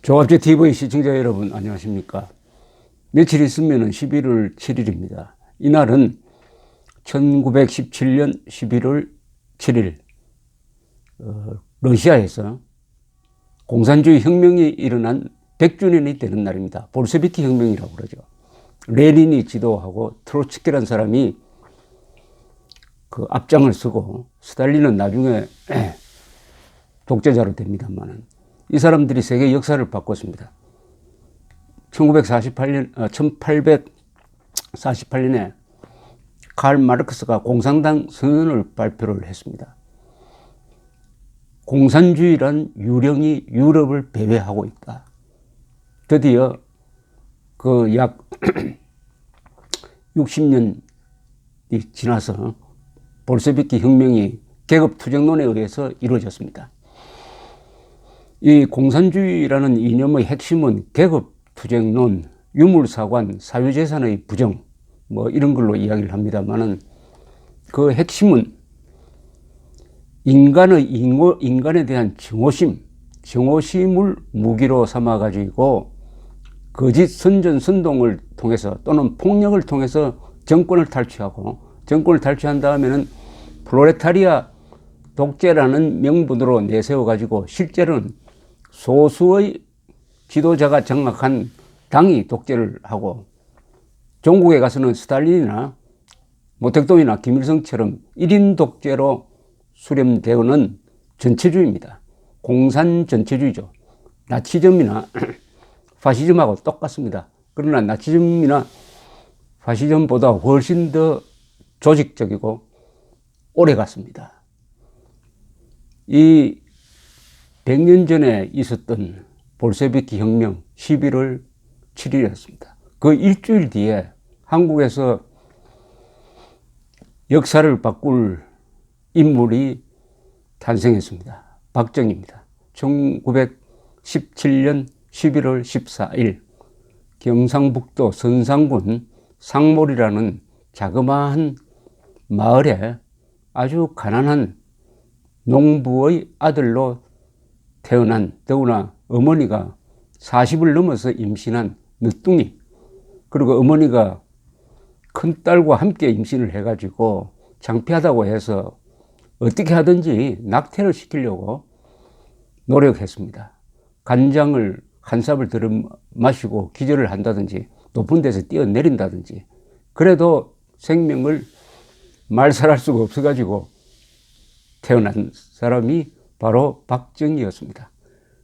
조갑제 TV 시청자 여러분 안녕하십니까. 며칠 있으면 11월 7일입니다. 이날은 1917년 11월 7일 러시아에서 공산주의 혁명이 일어난 100주년이 되는 날입니다. 볼셰비키 혁명이라고 그러죠. 레닌이 지도하고 트로츠키라는 사람이 그 앞장을 서고 스탈린은 나중에 독재자로 됩니다만 이 사람들이 세계 역사를 바꿨습니다. 1848년에 칼 마르크스가 공산당 선언을 발표를 했습니다. 공산주의란 유령이 유럽을 배회하고 있다. 드디어 그 약 60년이 지나서 볼셰비키 혁명이 계급 투쟁론에 의해서 이루어졌습니다. 이 공산주의라는 이념의 핵심은 계급 투쟁론, 유물사관, 사유재산의 부정 이런 걸로 이야기를 합니다만은 그 핵심은 인간에 대한 정오심을 무기로 삼아 가지고 거짓 선전선동을 통해서 또는 폭력을 통해서 정권을 탈취하고 정권을 탈취한 다음에는 프롤레타리아 독재라는 명분으로 내세워 가지고 실제로는 소수의 지도자가 장악한 당이 독재를 하고 종국에 가서는 스탈린이나 모택동이나 김일성처럼 1인 독재로 수렴되어는 전체주의입니다. 공산 전체주의죠. 나치즘이나 파시즘하고 똑같습니다. 그러나 나치즘이나 파시즘보다 훨씬 더 조직적이고 오래 갔습니다. 이 100년 전에 있었던 볼셰비키 혁명 11월 7일이었습니다. 그 일주일 뒤에 한국에서 역사를 바꿀 인물이 탄생했습니다. 박정희입니다. 1917년 11월 14일 경상북도 선산군 상몰이라는 자그마한 마을에 아주 가난한 농부의 아들로 태어난, 더구나 어머니가 40을 넘어서 임신한 늦둥이, 그리고 어머니가 큰딸과 함께 임신을 해가지고 창피하다고 해서 어떻게 하든지 낙태를 시키려고 노력했습니다. 간장을 한 삽을 들어 마시고 기절을 한다든지 높은 데서 뛰어내린다든지, 그래도 생명을 말살할 수가 없어가지고 태어난 사람이 바로 박정희였습니다.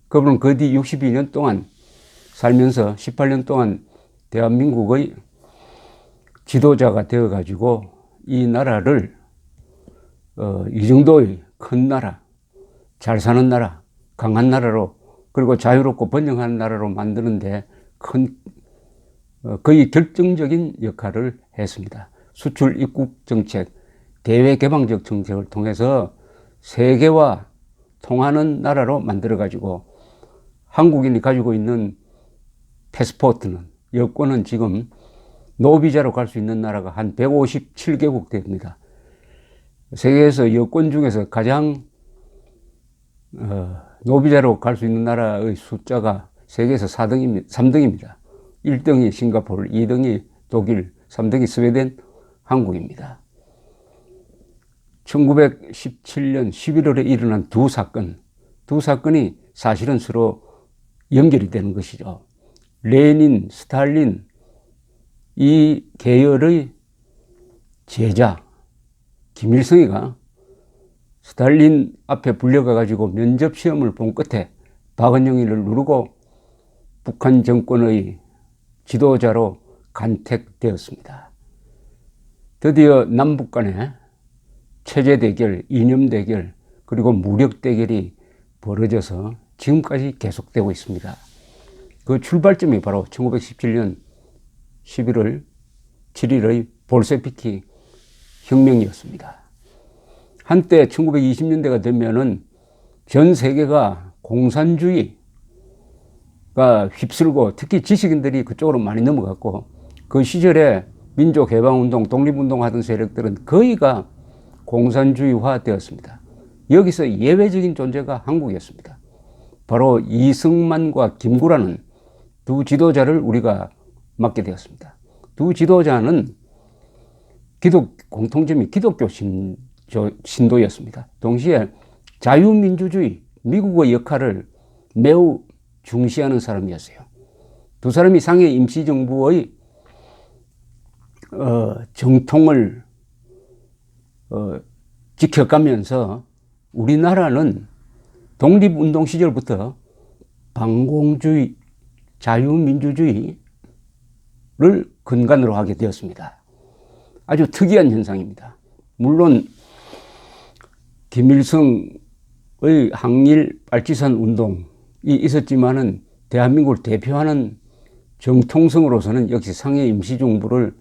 그분은 그 뒤 62년 동안 살면서 18년 동안 대한민국의 지도자가 되어가지고 이 나라를 이 정도의 큰 나라, 잘 사는 나라, 강한 나라로, 그리고 자유롭고 번영한 나라로 만드는데 거의 결정적인 역할을 했습니다. 수출 입국 정책, 대외 개방적 정책을 통해서 세계와 통하는 나라로 만들어가지고 한국인이 가지고 있는 패스포트는, 여권은 지금 노비자로 갈 수 있는 나라가 한 157개국 됩니다. 세계에서 여권 중에서 가장 노비자로 갈 수 있는 나라의 숫자가 세계에서 3등입니다. 1등이 싱가포르, 2등이 독일, 3등이 스웨덴, 한국입니다. 1917년 11월에 일어난 두 사건이 사실은 서로 연결이 되는 것이죠. 레닌, 스탈린, 이 계열의 제자 김일성이가 스탈린 앞에 불려가가지고 면접시험을 본 끝에 박은영이를 누르고 북한 정권의 지도자로 간택되었습니다. 드디어 남북 간에 체제 대결, 이념 대결, 그리고 무력 대결이 벌어져서 지금까지 계속되고 있습니다. 그 출발점이 바로 1917년 11월 7일의 볼셰비키 혁명이었습니다. 한때 1920년대가 되면은 전 세계가 공산주의가 휩쓸고 특히 지식인들이 그쪽으로 많이 넘어갔고, 그 시절에 민족해방운동, 독립운동 하던 세력들은 거의가 공산주의화 되었습니다. 여기서 예외적인 존재가 한국이었습니다. 바로 이승만과 김구라는 두 지도자를 우리가 맡게 되었습니다. 두 지도자는 공통점이 기독교 신도였습니다. 동시에 자유민주주의, 미국의 역할을 매우 중시하는 사람이었어요. 두 사람이 상해 임시정부의 정통을 지켜가면서 우리나라는 독립운동 시절부터 반공주의, 자유민주주의를 근간으로 하게 되었습니다. 아주 특이한 현상입니다. 물론 김일성의 항일 빨치산 운동이 있었지만은 대한민국을 대표하는 정통성으로서는 역시 상해 임시정부를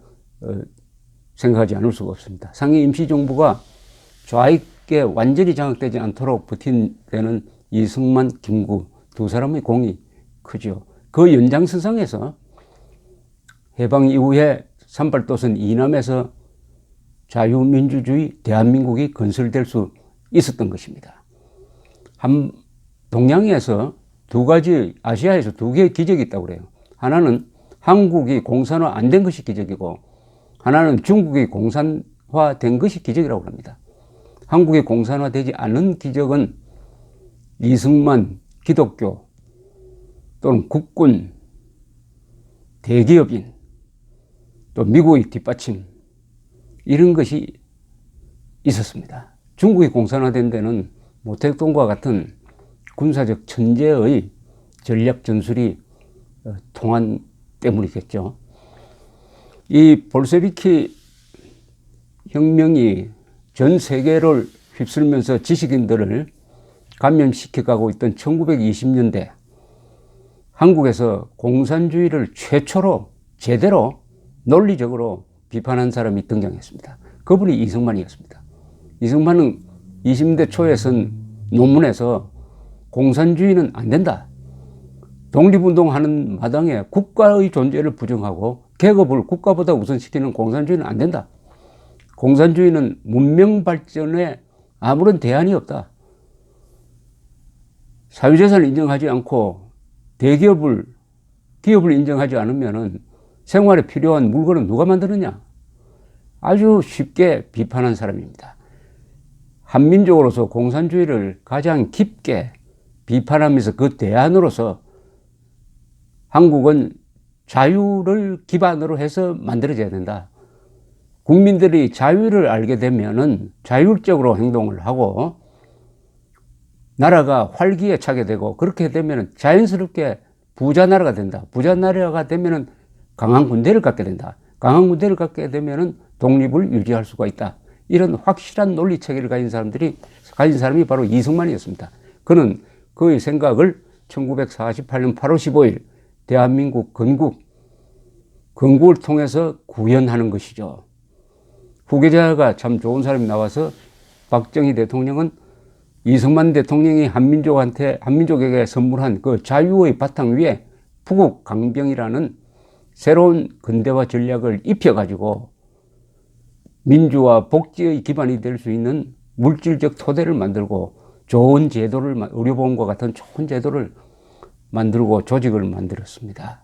생각하지 않을 수가 없습니다. 상해 임시정부가 좌익에 완전히 장악되지 않도록 버틴 데는 이승만, 김구 두 사람의 공이 크죠. 그 연장선상에서 해방 이후에 38도선 이남에서 자유민주주의 대한민국이 건설될 수 있었던 것입니다. 동양에서 두 가지, 아시아에서 두 개의 기적이 있다고 그래요. 하나는 한국이 공산화 안 된 것이 기적이고, 하나는 중국이 공산화된 것이 기적이라고 합니다. 한국이 공산화되지 않은 기적은 이승만, 기독교 또는 국군, 대기업인, 또 미국의 뒷받침, 이런 것이 있었습니다. 중국이 공산화된 데는 모택동과 같은 군사적 천재의 전략 전술이 통한 때문이겠죠. 이 볼셰비키 혁명이 전 세계를 휩쓸면서 지식인들을 감염시켜가고 있던 1920년대 한국에서 공산주의를 최초로 제대로 논리적으로 비판한 사람이 등장했습니다. 그분이 이승만이었습니다. 이승만은 20년대 초에 쓴 논문에서 공산주의는 안 된다. 독립운동하는 마당에 국가의 존재를 부정하고 계급을 국가보다 우선시키는 공산주의는 안 된다. 공산주의는 문명 발전에 아무런 대안이 없다. 사유재산을 인정하지 않고 기업을 인정하지 않으면 생활에 필요한 물건은 누가 만드느냐? 아주 쉽게 비판한 사람입니다. 한민족으로서 공산주의를 가장 깊게 비판하면서 그 대안으로서 한국은 자유를 기반으로 해서 만들어져야 된다. 국민들이 자유를 알게 되면은 자율적으로 행동을 하고 나라가 활기에 차게 되고, 그렇게 되면은 자연스럽게 부자 나라가 된다. 부자 나라가 되면은 강한 군대를 갖게 된다. 강한 군대를 갖게 되면은 독립을 유지할 수가 있다. 이런 확실한 논리 체계를 가진 사람이 바로 이승만이었습니다. 그는 그의 생각을 1948년 8월 15일 대한민국 건국을 통해서 구현하는 것이죠. 후계자가 참 좋은 사람이 나와서 박정희 대통령은 이승만 대통령이 한민족에게 선물한 그 자유의 바탕 위에 부국 강병이라는 새로운 근대화 전략을 입혀가지고 민주화 복지의 기반이 될 수 있는 물질적 토대를 만들고 좋은 제도를, 의료보험과 같은 좋은 제도를 만들고 조직을 만들었습니다.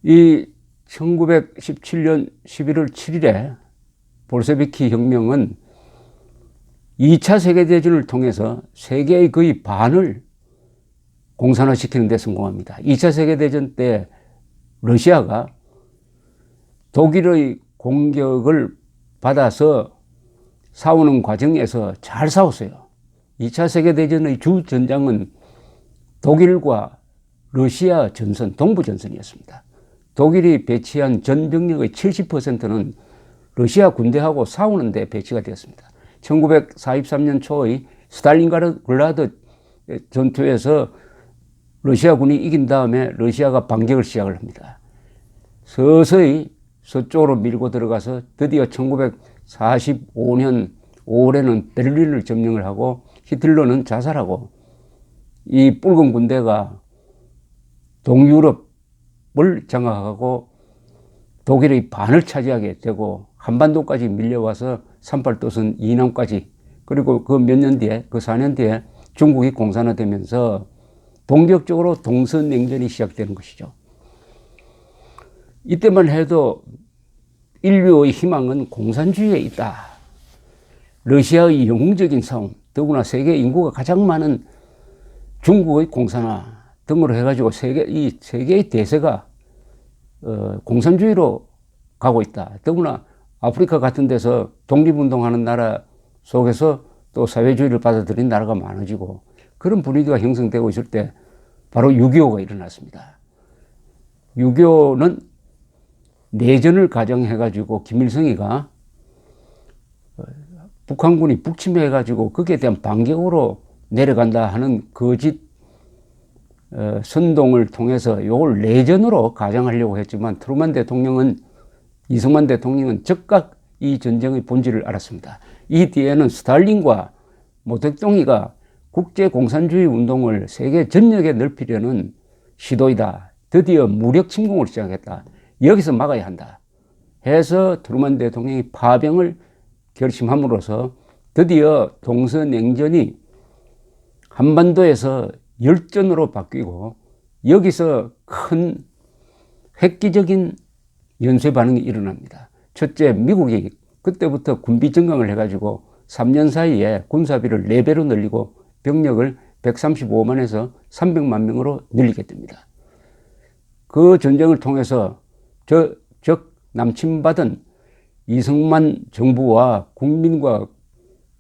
이 1917년 11월 7일에 볼셰비키 혁명은 2차 세계대전을 통해서 세계의 거의 반을 공산화시키는 데 성공합니다. 2차 세계대전 때 러시아가 독일의 공격을 받아서 싸우는 과정에서 잘 싸웠어요. 2차 세계대전의 주 전장은 독일과 러시아 전선, 동부전선이었습니다. 독일이 배치한 전 병력의 70%는 러시아 군대하고 싸우는 데 배치가 되었습니다. 1943년 초의 스탈린그라드 전투에서 러시아군이 이긴 다음에 러시아가 반격을 시작을 합니다. 서서히 서쪽으로 밀고 들어가서 드디어 1945년 5월에는 베를린을 점령을 하고 히틀러는 자살하고 이 붉은 군대가 동유럽을 장악하고 독일의 반을 차지하게 되고 한반도까지 밀려와서 38도선 이남까지, 그리고 그 몇 년 뒤에, 그 4년 뒤에 중국이 공산화되면서 본격적으로 동서냉전이 시작되는 것이죠. 이때만 해도 인류의 희망은 공산주의에 있다. 러시아의 영웅적인 싸움, 더구나 세계 인구가 가장 많은 중국의 공산화 등으로 해가지고 이 세계의 대세가 공산주의로 가고 있다. 더구나 아프리카 같은 데서 독립운동하는 나라 속에서 또 사회주의를 받아들인 나라가 많아지고 그런 분위기가 형성되고 있을 때 바로 6.25가 일어났습니다. 6.25는 내전을 가정해가지고 김일성이가 북한군이 북침해가지고 거기에 대한 반격으로 내려간다 하는 거짓 선동을 통해서 이걸 내전으로 가정하려고 했지만 이승만 대통령은 즉각 이 전쟁의 본질을 알았습니다. 이 뒤에는 스탈린과 모택동이가 국제공산주의 운동을 세계 전역에 넓히려는 시도이다. 드디어 무력 침공을 시작했다. 여기서 막아야 한다 해서 트루만 대통령이 파병을 결심함으로써 드디어 동서냉전이 한반도에서 열전으로 바뀌고 여기서 큰 획기적인 연쇄 반응이 일어납니다. 첫째, 미국이 그때부터 군비 증강을 해가지고 3년 사이에 군사비를 4배로 늘리고 병력을 135만에서 300만 명으로 늘리게 됩니다. 그 전쟁을 통해서 즉 남침받은 이승만 정부와 국민과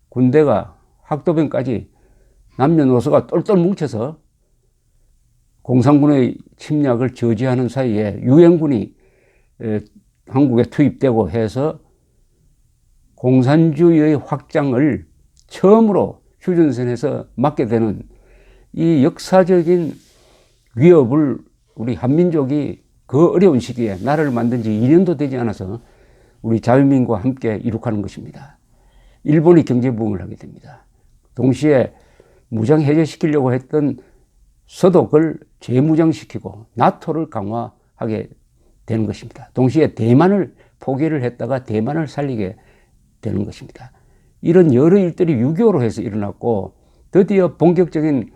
군대가 학도병까지 남녀노소가 똘똘 뭉쳐서 공산군의 침략을 저지하는 사이에 유엔군이 한국에 투입되고 해서 공산주의의 확장을 처음으로 휴전선에서 막게 되는 이 역사적인 위협을 우리 한민족이 그 어려운 시기에 나라를 만든 지 2년도 되지 않아서 우리 자유민과 함께 이룩하는 것입니다. 일본이 경제부흥을 하게 됩니다. 동시에 무장 해제시키려고 했던 서독을 재무장시키고 나토를 강화하게 되는 것입니다. 동시에 대만을 포기를 했다가 대만을 살리게 되는 것입니다. 이런 여러 일들이 6.25로 해서 일어났고 드디어 본격적인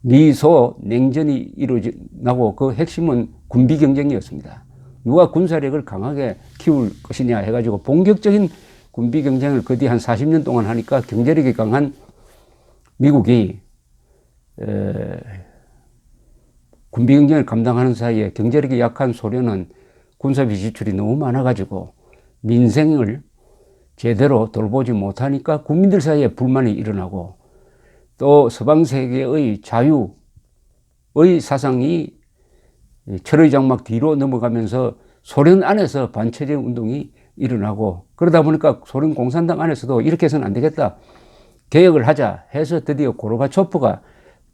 미소 냉전이 일어나고 그 핵심은 군비 경쟁이었습니다. 누가 군사력을 강하게 키울 것이냐 해가지고 본격적인 군비 경쟁을 그 뒤 한 40년 동안 하니까 경제력이 강한 미국이 군비 경쟁을 감당하는 사이에 경제력이 약한 소련은 군사비 지출이 너무 많아가지고 민생을 제대로 돌보지 못하니까 국민들 사이에 불만이 일어나고 또 서방 세계의 자유의 사상이 철의 장막 뒤로 넘어가면서 소련 안에서 반체제 운동이 일어나고 그러다 보니까 소련 공산당 안에서도 이렇게 해서는 안 되겠다. 개혁을 하자 해서 드디어 고르바초프가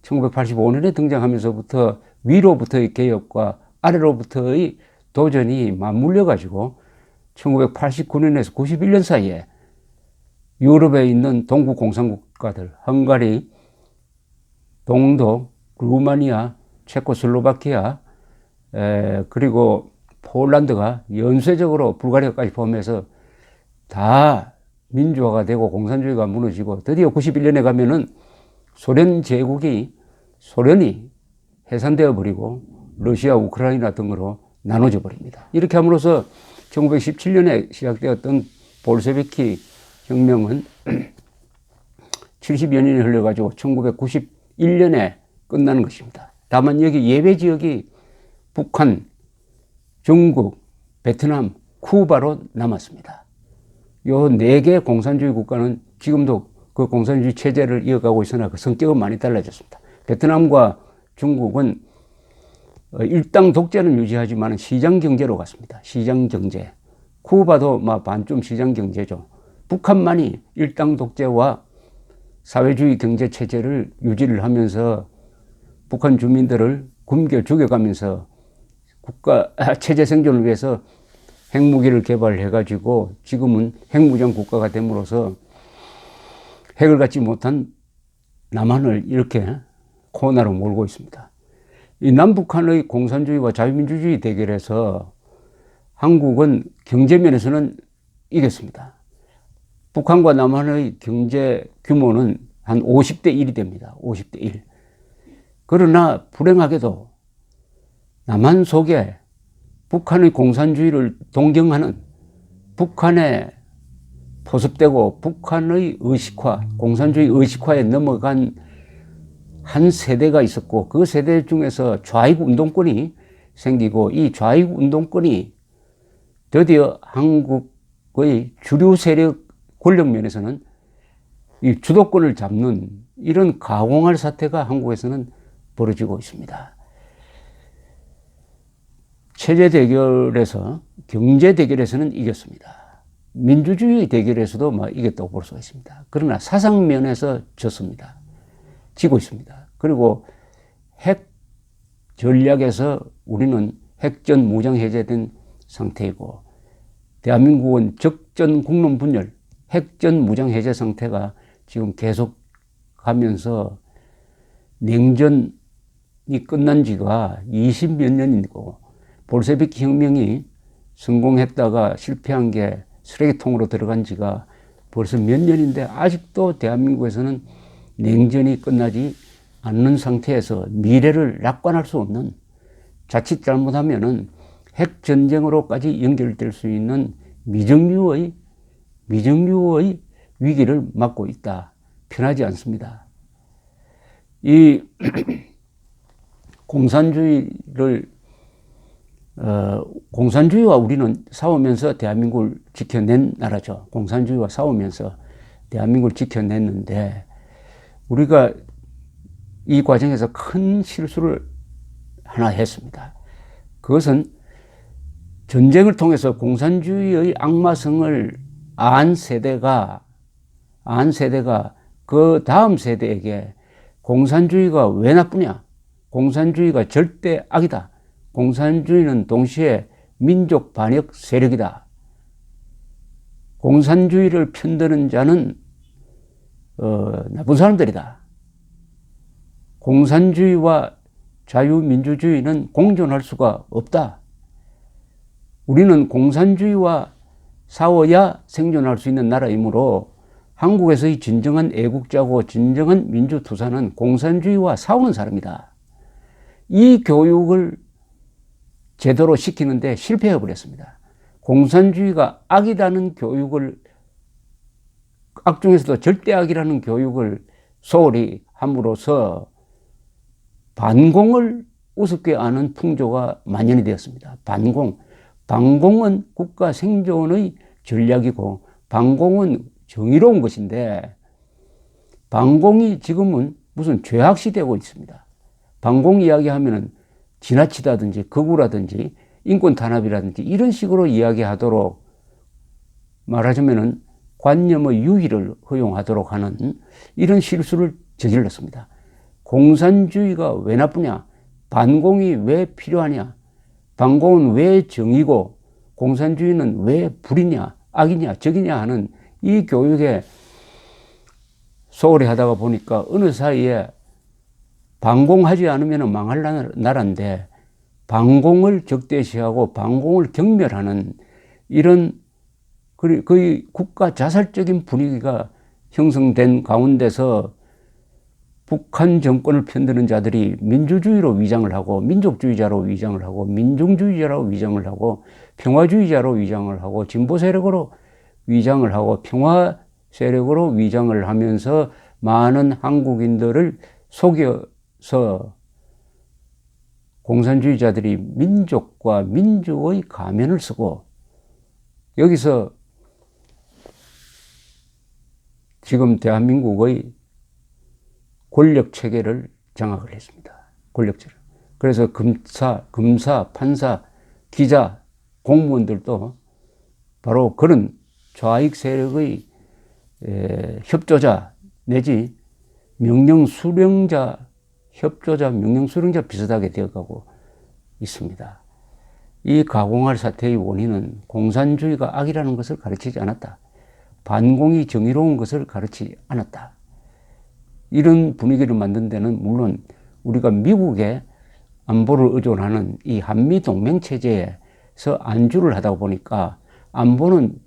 1985년에 등장하면서부터 위로부터의 개혁과 아래로부터의 도전이 맞물려 가지고 1989년에서 91년 사이에 유럽에 있는 동구 공산국가들, 헝가리, 동독, 루마니아, 체코슬로바키아, 그리고 폴란드가 연쇄적으로 불가리아까지 포함해서 다 민주화가 되고 공산주의가 무너지고 드디어 91년에 가면은 소련이 해산되어 버리고 러시아, 우크라이나 등으로 나눠져 버립니다. 이렇게 함으로써 1917년에 시작되었던 볼셰비키 혁명은 70여 년이 흘러가지고 1991년에 끝나는 것입니다. 다만 여기 예외 지역이 북한, 중국, 베트남, 쿠바로 남았습니다. 요 4개 공산주의 국가는 지금도 그 공산주의 체제를 이어가고 있으나 그 성격은 많이 달라졌습니다. 베트남과 중국은 일당 독재는 유지하지만 시장 경제로 갔습니다. 시장 경제. 쿠바도 반쯤 시장 경제죠. 북한만이 일당 독재와 사회주의 경제 체제를 유지를 하면서 북한 주민들을 굶겨 죽여가면서 국가 체제 생존을 위해서 핵무기를 개발해가지고 지금은 핵무장 국가가 됨으로써 핵을 갖지 못한 남한을 이렇게 코너로 몰고 있습니다. 이 남북한의 공산주의와 자유민주주의 대결에서 한국은 경제면에서는 이겼습니다. 북한과 남한의 경제 규모는 한 50대 1이 됩니다. 50대 1. 그러나 불행하게도 남한 속에 북한의 공산주의를 동경하는 북한에 포섭되고 북한의 의식화, 공산주의 의식화에 넘어간 한 세대가 있었고 그 세대 중에서 좌익 운동권이 생기고 이 좌익 운동권이 드디어 한국의 주류 세력 권력 면에서는 이 주도권을 잡는 이런 가공할 사태가 한국에서는 벌어지고 있습니다. 체제 대결에서 경제 대결에서는 이겼습니다. 민주주의 대결에서도 이겼다고 볼 수가 있습니다. 그러나 사상 면에서 졌습니다. 지고 있습니다. 그리고 핵 전략에서 우리는 핵전 무장 해제된 상태이고 대한민국은 적전 국론 분열, 핵전 무장 해제 상태가 지금 계속 가면서 냉전이 끝난 지가 20몇 년이고 볼셰비키 혁명이 성공했다가 실패한 게 쓰레기통으로 들어간 지가 벌써 몇 년인데 아직도 대한민국에서는 냉전이 끝나지 않는 상태에서 미래를 낙관할 수 없는, 자칫 잘못하면은 핵전쟁으로까지 연결될 수 있는 미정유의 위기를 맞고 있다. 편하지 않습니다. 이 공산주의와 우리는 싸우면서 대한민국을 지켜낸 나라죠. 공산주의와 싸우면서 대한민국을 지켜냈는데 우리가 이 과정에서 큰 실수를 하나 했습니다. 그것은 전쟁을 통해서 공산주의의 악마성을 안 세대가 그 다음 세대에게 공산주의가 왜 나쁘냐? 공산주의가 절대 악이다. 공산주의는 동시에 민족 반역 세력이다. 공산주의를 편드는 자는 나쁜 사람들이다. 공산주의와 자유민주주의는 공존할 수가 없다. 우리는 공산주의와 싸워야 생존할 수 있는 나라이므로 한국에서의 진정한 애국자고 진정한 민주투사는 공산주의와 싸우는 사람이다. 이 교육을 제대로 시키는데 실패해 버렸습니다. 공산주의가 악이라는 교육을, 악 중에서도 절대 악이라는 교육을 소홀히 함으로써 반공을 우습게 아는 풍조가 만연이 되었습니다. 반공은 국가 생존의 전략이고 반공은 정의로운 것인데 반공이 지금은 무슨 죄악시 되고 있습니다. 반공 이야기하면은 지나치다든지 극우라든지 인권 탄압이라든지 이런 식으로 이야기하도록 말하자면은 관념의 유기를 허용하도록 하는 이런 실수를 저질렀습니다. 공산주의가 왜 나쁘냐? 반공이 왜 필요하냐? 반공은 왜 정의고 공산주의는 왜 불이냐, 악이냐, 적이냐 하는 이 교육에 소홀히 하다가 보니까 어느 사이에 반공하지 않으면 망할 나라인데 반공을 적대시하고 반공을 경멸하는 이런 거의 국가 자살적인 분위기가 형성된 가운데서 북한 정권을 편드는 자들이 민주주의로 위장을 하고 민족주의자로 위장을 하고 민중주의자로 위장을 하고 평화주의자로 위장을 하고 진보 세력으로 위장을 하고 평화 세력으로 위장을 하면서 많은 한국인들을 속여서 공산주의자들이 민족과 민주의 가면을 쓰고 여기서 지금 대한민국의 권력 체계를 장악을 했습니다. 권력 체계. 그래서 검사, 판사, 기자, 공무원들도 바로 그런 좌익 세력의 협조자 내지 명령 수령자 비슷하게 되어가고 있습니다. 이 가공할 사태의 원인은 공산주의가 악이라는 것을 가르치지 않았다. 반공이 정의로운 것을 가르치지 않았다. 이런 분위기를 만든 데는 물론 우리가 미국의 안보를 의존하는 이 한미동맹체제에서 안주를 하다 보니까 안보는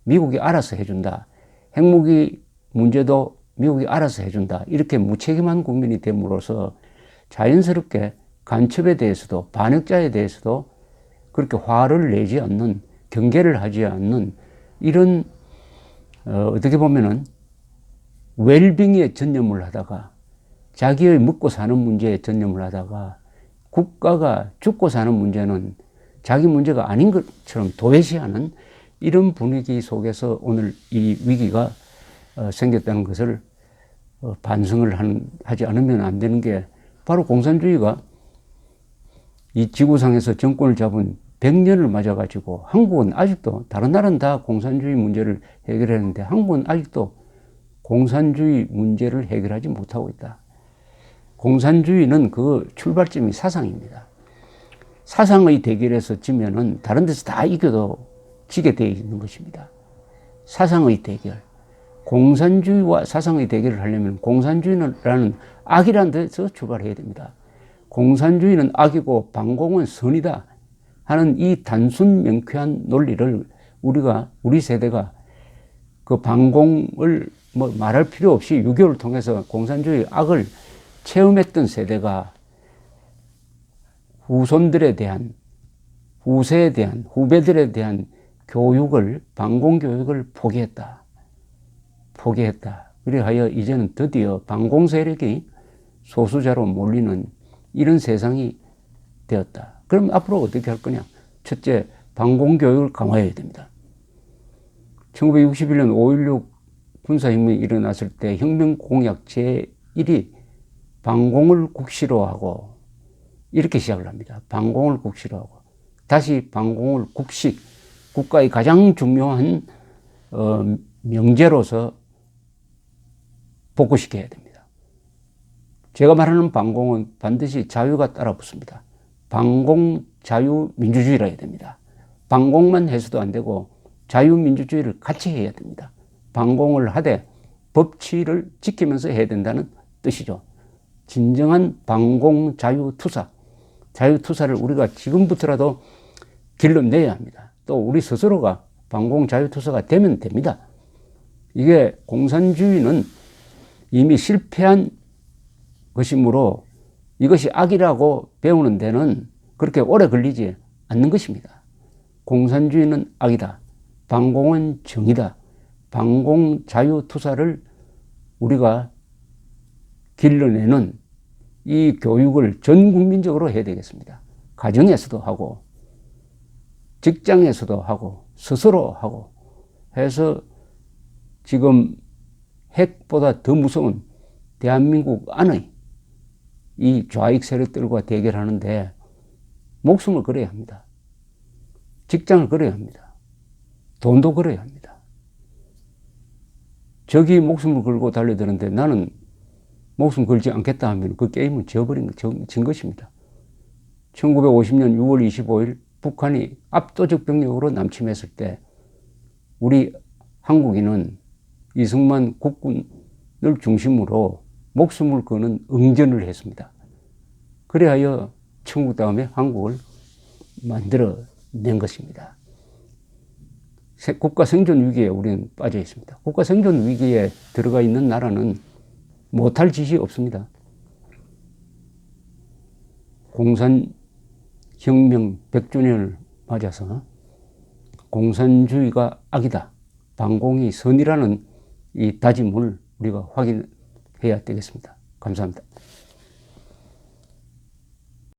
미국이 알아서 해준다. 핵무기 문제도 미국이 알아서 해준다. 이렇게 무책임한 국민이 됨으로써 자연스럽게 간첩에 대해서도 반역자에 대해서도 그렇게 화를 내지 않는, 경계를 하지 않는 이런 어떻게 보면은 웰빙에 전념을 하다가 자기의 먹고 사는 문제에 전념을 하다가 국가가 죽고 사는 문제는 자기 문제가 아닌 것처럼 도외시하는 이런 분위기 속에서 오늘 이 위기가 생겼다는 것을 반성을 하지 않으면 안 되는 게 바로 공산주의가 이 지구상에서 정권을 잡은 100년을 맞아가지고 한국은 아직도 다른 나라는 다 공산주의 문제를 해결했는데 한국은 아직도 공산주의 문제를 해결하지 못하고 있다. 공산주의는 그 출발점이 사상입니다. 사상의 대결에서 지면은 다른 데서 다 이겨도 지게 되어 있는 것입니다. 사상의 대결. 공산주의와 사상의 대결을 하려면 공산주의라는 악이라는 데서 출발해야 됩니다. 공산주의는 악이고 반공은 선이다 하는 이 단순 명쾌한 논리를 우리 세대가 그 반공을 뭐 말할 필요 없이 6.25를 통해서 공산주의 악을 체험했던 세대가 후손들에 대한, 후세에 대한, 후배들에 대한 교육을, 반공교육을 포기했다. 그리하여 이제는 드디어 반공 세력이 소수자로 몰리는 이런 세상이 되었다. 그럼 앞으로 어떻게 할 거냐? 첫째, 반공교육을 강화해야 됩니다. 1961년 5.16 군사혁명이 일어났을 때 혁명공약 제1이 반공을 국시로 하고 이렇게 시작을 합니다. 반공을 국시로 하고 다시 반공을 국시, 국가의 가장 중요한 명제로서 복구시켜야 됩니다. 제가 말하는 반공은 반드시 자유가 따라 붙습니다. 반공 자유민주주의라 해야 됩니다. 반공만 해서도 안 되고 자유민주주의를 같이 해야 됩니다. 반공을 하되 법치를 지키면서 해야 된다는 뜻이죠. 진정한 반공 자유투사, 자유투사를 우리가 지금부터라도 길러내야 합니다. 또 우리 스스로가 반공 자유투사가 되면 됩니다. 이게 공산주의는 이미 실패한 것이므로 이것이 악이라고 배우는 데는 그렇게 오래 걸리지 않는 것입니다. 공산주의는 악이다. 반공은 정의다. 반공 자유투사를 우리가 길러내는 이 교육을 전 국민적으로 해야 되겠습니다. 가정에서도 하고 직장에서도 하고 스스로 하고 해서 지금 핵보다 더 무서운 대한민국 안의 이 좌익 세력들과 대결하는데 목숨을 걸어야 합니다. 직장을 걸어야 합니다. 돈도 걸어야 합니다. 적이 목숨을 걸고 달려드는데 나는 목숨 걸지 않겠다 하면 그 게임은 진 것입니다. 1950년 6월 25일 북한이 압도적 병력으로 남침했을 때 우리 한국인은 이승만 국군을 중심으로 목숨을 거는 응전을 했습니다. 그래야 천국 다음에 한국을 만들어낸 것입니다. 국가 생존 위기에 우리는 빠져 있습니다. 국가 생존 위기에 들어가 있는 나라는 못할 짓이 없습니다. 공산혁명 100주년을 맞아서 공산주의가 악이다, 반공이 선이라는 이 다짐을 우리가 확인해야 되겠습니다. 감사합니다.